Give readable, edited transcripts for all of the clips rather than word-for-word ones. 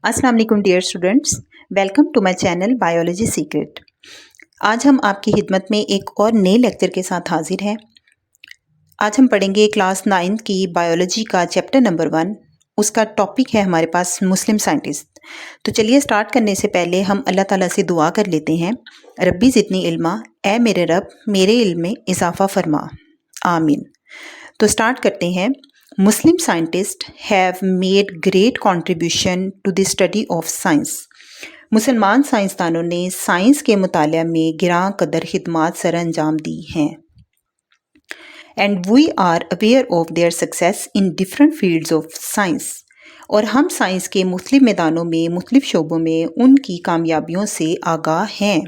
अस्सलाम वालेकुम dear students, welcome to my channel biology secret. आज हम आपकी खिदमत में एक और नए लेक्चर के साथ हाजिर हैं। आज हम पढ़ेंगे क्लास 9 की बायोलॉजी का चैप्टर नंबर 1। उसका टॉपिक है हमारे पास मुस्लिम साइंटिस्ट। तो चलिए स्टार्ट करने से पहले हम अल्लाह ताला से दुआ कर लेते हैं। रब्बी ज़िदनी इल्मा, ए मेरे रब मेरे इल्म में इजाफ़ा फरमा, आमीन। तो स्टार्ट करते हैं। Muslim scientists have made great contribution to the study of science. मुसलमान साइंसदानों ने साइंस के मुतालिया में गिरां कदर खिदमात सर अंजाम दी हैं। And we are aware of their success in different fields of science. और हम साइंस के मुख्तलिफ मैदानों में मुख्तलिफ शोबों में उनकी कामयाबियों से आगाह हैं।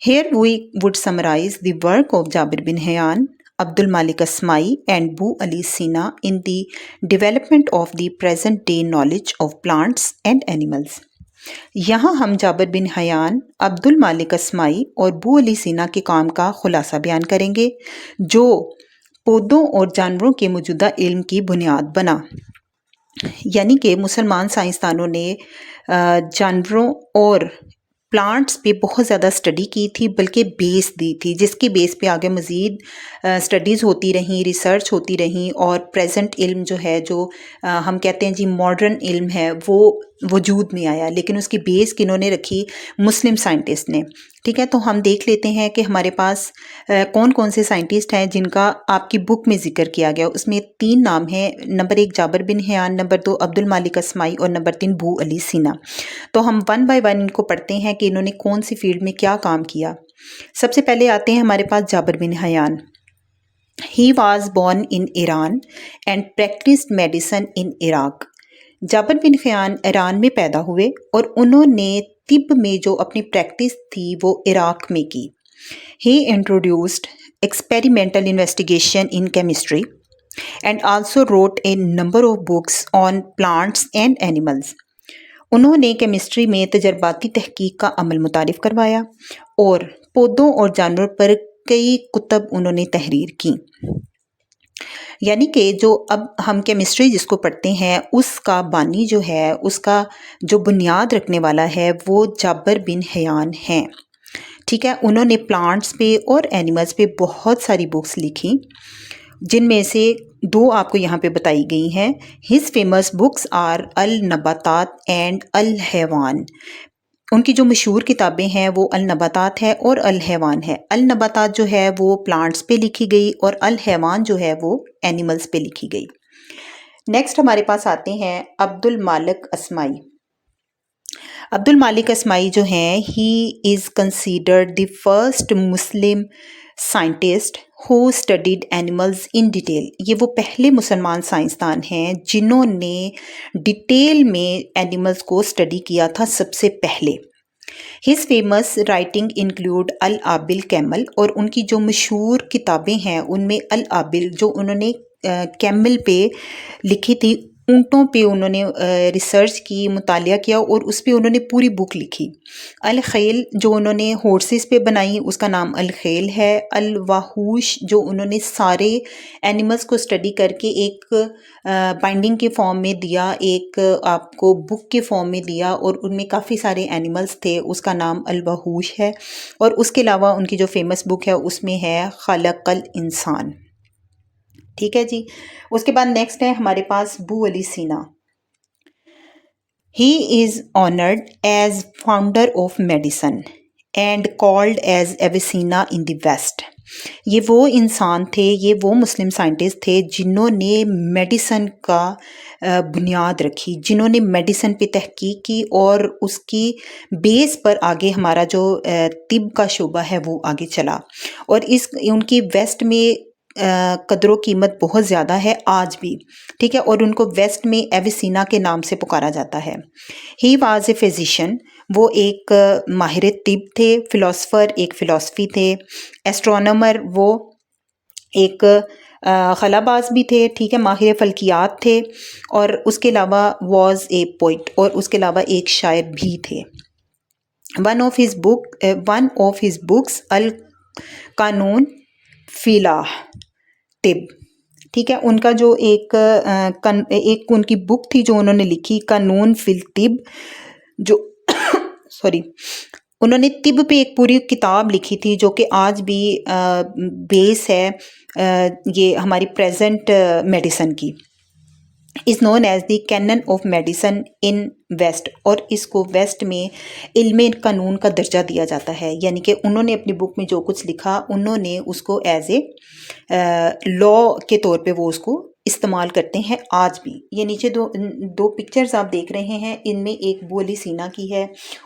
Here we would summarize the work of Jabir bin Hayyan, Abdul Malik Asma'i and Bu Ali Sina in the development of the present day knowledge of plants and animals. यहाँ हम Jabir bin Hayyan, Abdul Malik Asmai और बू Ali सीना के काम का खुलासा बयान करेंगे जो पौधों और जानवरों के मौजूदा इल्म की बुनियाद बना। यानी कि मुसलमान साइंसदानों ने जानवरों और प्लांट्स पे बहुत ज़्यादा स्टडी की थी, बल्कि बेस दी थी, जिसकी बेस पे आगे मज़ीद स्टडीज़ होती रहीं, रिसर्च होती रहीं और प्रेजेंट इल्म जो है, जो हम कहते हैं जी मॉडर्न इल्म है, वो वजूद में आया। लेकिन उसकी बेस किन्होंने रखी? मुस्लिम साइंटिस्ट ने। ठीक है, तो हम देख लेते हैं कि हमारे पास कौन कौन से साइंटिस्ट हैं जिनका आपकी बुक में ज़िक्र किया गया। उसमें 3 नाम हैं। Number 1 Jabir bin Hayyan, number 2 Abdul Malik Asmai और नंबर 3 बू अली सीना। तो हम 1 बाय 1 इनको पढ़ते हैं कि इन्होंने कौन सी फील्ड में क्या काम किया। सबसे पहले आते हैं हमारे पास Jabir bin Hayyan. He was born in Iran and practised medicine in Iraq. Jabir bin Hayyan Iran में पैदा हुए और उन्होंने तिब में जो अपनी प्रैक्टिस थी वो इराक में की। He introduced experimental investigation in chemistry and also wrote a number of books on plants and animals. उन्होंने केमिस्ट्री में तजर्बाती तहकीक का अमल मुतारिफ करवाया और पौधों और जानवरों पर कई कुतब उन्होंने तहरीर की। यानी कि जो अब हम केमिस्ट्री जिसको पढ़ते हैं उसका बानी जो है, उसका जो बुनियाद रखने वाला है वो जाबिर बिन हयान हैं। ठीक है, उन्होंने प्लांट्स पे और एनिमल्स पे बहुत सारी बुक्स लिखी, जिनमें से 2 आपको यहाँ पे बताई गई हैं। His famous books are Al Nabatat and Al Haiwan. उनकी जो मशहूर किताबें हैं वो अल नबातात है और अल हैवान है। अल नबातात जो है वो प्लांट्स पे लिखी गई और अल हैवान जो है वो एनिमल्स पे लिखी गई। नेक्स्ट हमारे पास आते हैं अब्दुल मालिक अस्माई। अब्दुल मालिक अस्माई जो हैं, he is considered the first Muslim scientist who studied animals in detail. ये वो पहले मुसलमान साइंसदान हैं जिन्होंने डिटेल में एनिमल्स को स्टडी किया था सबसे पहले। हिज फेमस राइटिंग इंक्लूड अल आबिल कैमल, और उनकी जो मशहूर किताबें हैं उनमें अल आबिल जो उन्होंने कैमल पे लिखी थी, ऊँटों पे उन्होंने रिसर्च की, मुतालिया किया और उस पे उन्होंने पूरी बुक लिखी। अल खैल जो उन्होंने हॉर्सेस पे बनाई उसका नाम अल खैल है। अल वाहूश जो उन्होंने सारे एनिमल्स को स्टडी करके एक बाइंडिंग के फॉर्म में दिया, एक आपको बुक के फॉर्म में दिया और उनमें काफ़ी सारे एनिमल्स थे, उसका नाम अल वाहूश है। और उसके अलावा उनकी जो फेमस बुक है उसमें है खलक़ल इंसान। ठीक है जी। उसके बाद नेक्स्ट है हमारे पास Bu Ali Sina. He is honoured as founder of medicine and called as Avicenna in the West. ये वो इंसान थे, ये वो मुस्लिम साइंटिस्ट थे जिन्होंने मेडिसन का बुनियाद रखी, जिन्होंने मेडिसन पे तहकीक की और उसकी बेस पर आगे हमारा जो तिब का शोबा है वो आगे चला। और इस उनकी वेस्ट में कदर कीमत बहुत ज़्यादा है आज भी। ठीक है, और उनको वेस्ट में एविसीना के नाम से पुकारा जाता है। ही वाज ए फिजिशियन, वो एक माहिर तिब थे। फ़िलासफ़र, एक फ़िलासफ़ी थे। एस्ट्रोनॉमर, वो एक खलाबाज भी थे। ठीक है, माहिर फ़ल्कियात थे। और उसके अलावा वॉज ए पोइट, और उसके अलावा एक शायर भी थे। वन ऑफ हिज बुक्स अल कानून फ़िला तिब। ٹھیک ہے. ان کا جو ایک ان کی بک تھی جو انہوں نے لکھی قانون فی الطب، جو سوری انہوں نے طب پہ ایک پوری کتاب لکھی تھی جو کہ آج بھی بیس ہے یہ ہماری پریزنٹ میڈیسن کی. Is known as the Canon of Medicine in West, اور اس کو ویسٹ میں علم قانون کا درجہ دیا جاتا ہے. یعنی کہ انہوں نے اپنی بک میں جو کچھ لکھا انہوں نے اس کو ایز اے لا کے طور پہ وہ اس کو استعمال کرتے ہیں آج بھی. یہ نیچے دو پکچرز آپ دیکھ رہے ہیں، ان میں ایک ابو علی سینا کی ہے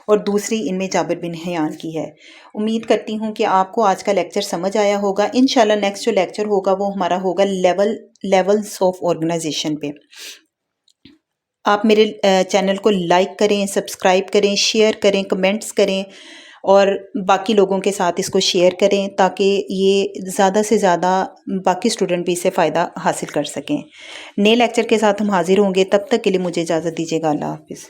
اور دوسری ان میں جابر بن حیان کی ہے. امید کرتی ہوں کہ آپ کو آج کا لیکچر سمجھ آیا ہوگا. انشاءاللہ نیکسٹ جو لیکچر ہوگا وہ ہمارا ہوگا لیولز آف آرگنائزیشن پہ. آپ میرے چینل کو لائک کریں، سبسکرائب کریں، شیئر کریں، کمنٹس کریں اور باقی لوگوں کے ساتھ اس کو شیئر کریں تاکہ یہ زیادہ سے زیادہ باقی اسٹوڈنٹ بھی اس سے فائدہ حاصل کر سکیں. نئے لیکچر کے ساتھ ہم حاضر ہوں گے، تب تک کے لیے مجھے اجازت دیجیے گا. اللہ حافظ.